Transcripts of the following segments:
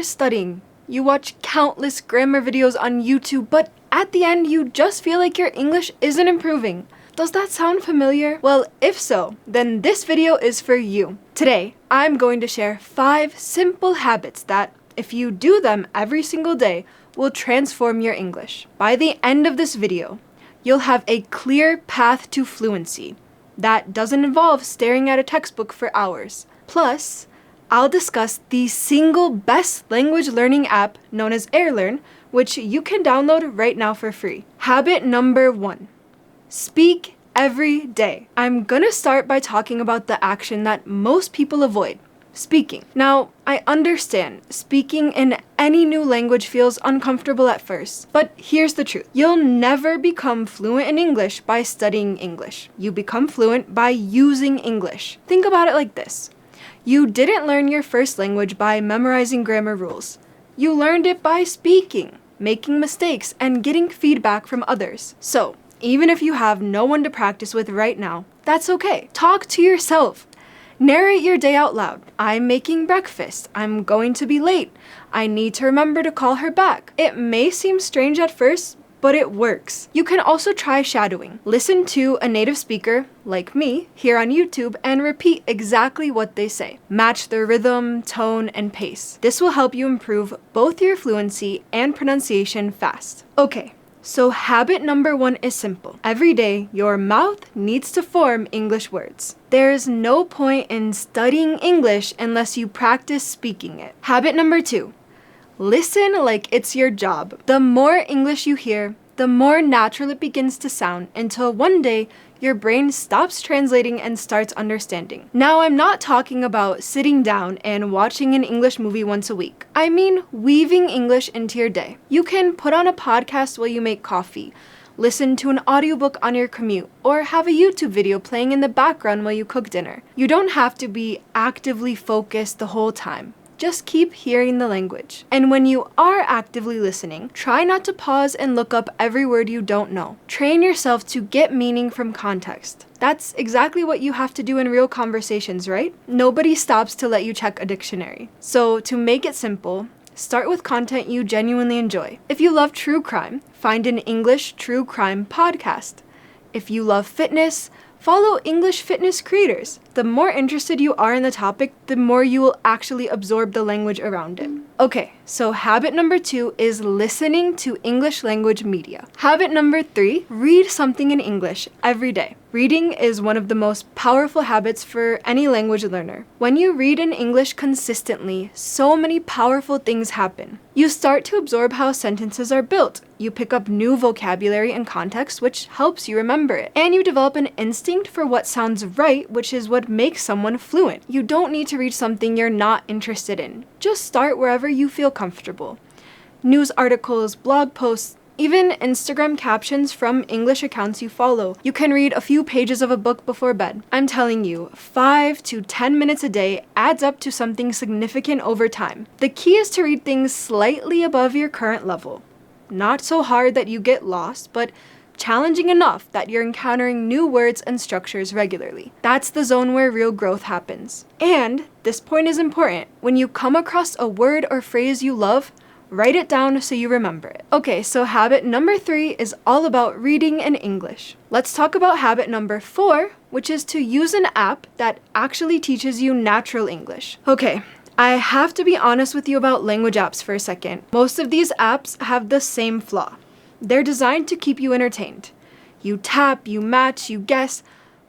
hours studying. You watch countless grammar videos on YouTube, but at the end, you just feel like your English isn't improving. Does that sound familiar? Well, if so, then this video is for you. Today, I'm going to share 5 simple habits that, if you do them every single day, will transform your English. By the end of this video, you'll have a clear path to fluency that doesn't involve staring at a textbook for hours. Plus, I'll discuss the single best language learning app known as Airlearn, which you can download right now for free. Habit number 1. Speak every day. I'm gonna start by talking about the action that most people avoid. Speaking. Now, I understand speaking in any new language feels uncomfortable at first, but here's the truth. You'll never become fluent in English by studying English. You become fluent by using English. Think about it like this. You didn't learn your first language by memorizing grammar rules. You learned it by speaking, making mistakes, and getting feedback from others. So, even if you have no one to practice with right now, that's okay. Talk to yourself. Narrate your day out loud. I'm making breakfast. I'm going to be late. I need to remember to call her back. It may seem strange at first, but it works. You can also try shadowing. Listen to a native speaker, like me, here on YouTube and repeat exactly what they say. Match their rhythm, tone, and pace. This will help you improve both your fluency and pronunciation fast. Okay. So habit number 1 is simple. Every day, your mouth needs to form English words. There's no point in studying English unless you practice speaking it. Habit number 2, listen like it's your job. The more English you hear, the more natural it begins to sound until one day, your brain stops translating and starts understanding. Now, I'm not talking about sitting down and watching an English movie once a week. I mean weaving English into your day. You can put on a podcast while you make coffee, listen to an audiobook on your commute, or have a YouTube video playing in the background while you cook dinner. You don't have to be actively focused the whole time. Just keep hearing the language. And when you are actively listening, try not to pause and look up every word you don't know. Train yourself to get meaning from context. That's exactly what you have to do in real conversations, right? Nobody stops to let you check a dictionary. So to make it simple, start with content you genuinely enjoy. If you love true crime, find an English true crime podcast. If you love fitness, follow English fitness creators. The more interested you are in the topic, the more you will actually absorb the language around it. Okay, so habit number 2 is listening to English language media. Habit number 3, read something in English every day. Reading is one of the most powerful habits for any language learner. When you read in English consistently, so many powerful things happen. You start to absorb how sentences are built. You pick up new vocabulary and context, which helps you remember it. And you develop an instinct for what sounds right, which is what makes someone fluent. You don't need to read something you're not interested in. Just start wherever you feel comfortable. News articles, blog posts, even Instagram captions from English accounts you follow. You can read a few pages of a book before bed. I'm telling you, 5 to 10 minutes a day adds up to something significant over time. The key is to read things slightly above your current level. Not so hard that you get lost, but challenging enough that you're encountering new words and structures regularly. That's the zone where real growth happens. And this point is important. When you come across a word or phrase you love, write it down so you remember it. Okay, so habit number 3 is all about reading in English. Let's talk about habit number 4, which is to use an app that actually teaches you natural English. Okay, I have to be honest with you about language apps for a second. Most of these apps have the same flaw. They're designed to keep you entertained. You tap, you match, you guess,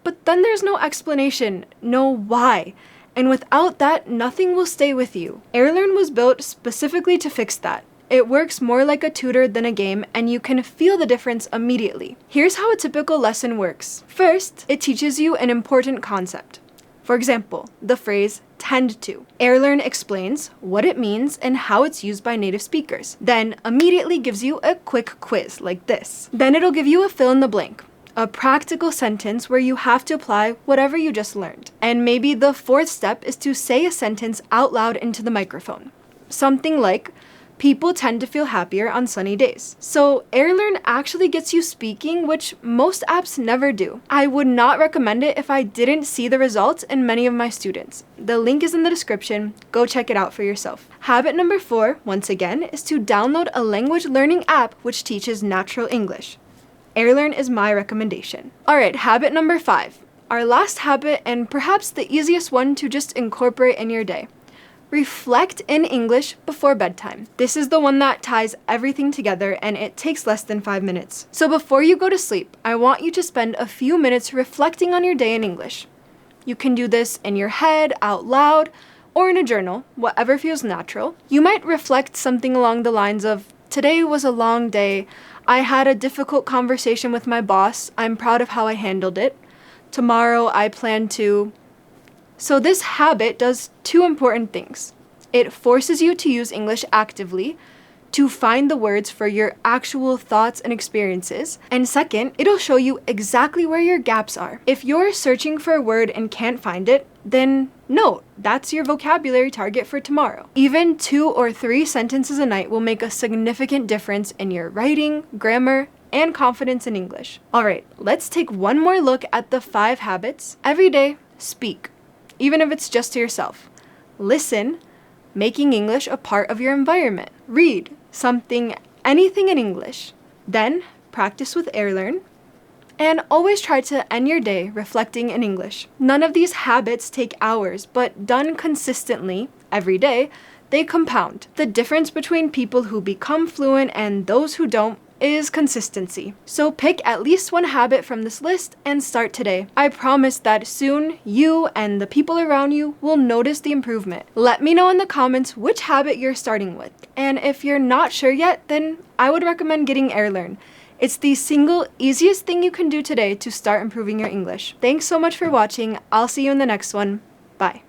but then there's no explanation, no why. And without that, nothing will stay with you. Airlearn was built specifically to fix that. It works more like a tutor than a game, and you can feel the difference immediately. Here's how a typical lesson works. First, it teaches you an important concept. For example, the phrase tend to. Airlearn explains what it means and how it's used by native speakers. Then immediately gives you a quick quiz like this. Then it'll give you a fill in the blank, a practical sentence where you have to apply whatever you just learned. And maybe the 4th step is to say a sentence out loud into the microphone. Something like, People tend to feel happier on sunny days. So Airlearn actually gets you speaking, which most apps never do. I would not recommend it if I didn't see the results in many of my students. The link is in the description. Go check it out for yourself. Habit number 4, once again, is to download a language learning app which teaches natural English. Airlearn is my recommendation. Alright, habit number 5. Our last habit, and perhaps the easiest one to just incorporate in your day. Reflect in English before bedtime. This is the one that ties everything together, and it takes less than 5 minutes. So before you go to sleep, I want you to spend a few minutes reflecting on your day in English. You can do this in your head, out loud, or in a journal, whatever feels natural. You might reflect something along the lines of, today was a long day. I had a difficult conversation with my boss. I'm proud of how I handled it. Tomorrow I plan to... So this habit does 2 important things. It forces you to use English actively, to find the words for your actual thoughts and experiences. And second, it'll show you exactly where your gaps are. If you're searching for a word and can't find it, then no, that's your vocabulary target for tomorrow. Even 2 or 3 sentences a night will make a significant difference in your writing, grammar, and confidence in English. Alright, let's take one more look at the 5 habits. Every day, speak. Even if it's just to yourself. Listen, making English a part of your environment. Read anything in English. Then practice with Airlearn. And always try to end your day reflecting in English. None of these habits take hours, but done consistently, every day, they compound. The difference between people who become fluent and those who don't is consistency. So pick at least one habit from this list and start today. I promise that soon you and the people around you will notice the improvement. Let me know in the comments which habit you're starting with. And if you're not sure yet, then I would recommend getting Airlearn. It's the single easiest thing you can do today to start improving your English. Thanks so much for watching. I'll see you in the next one. Bye.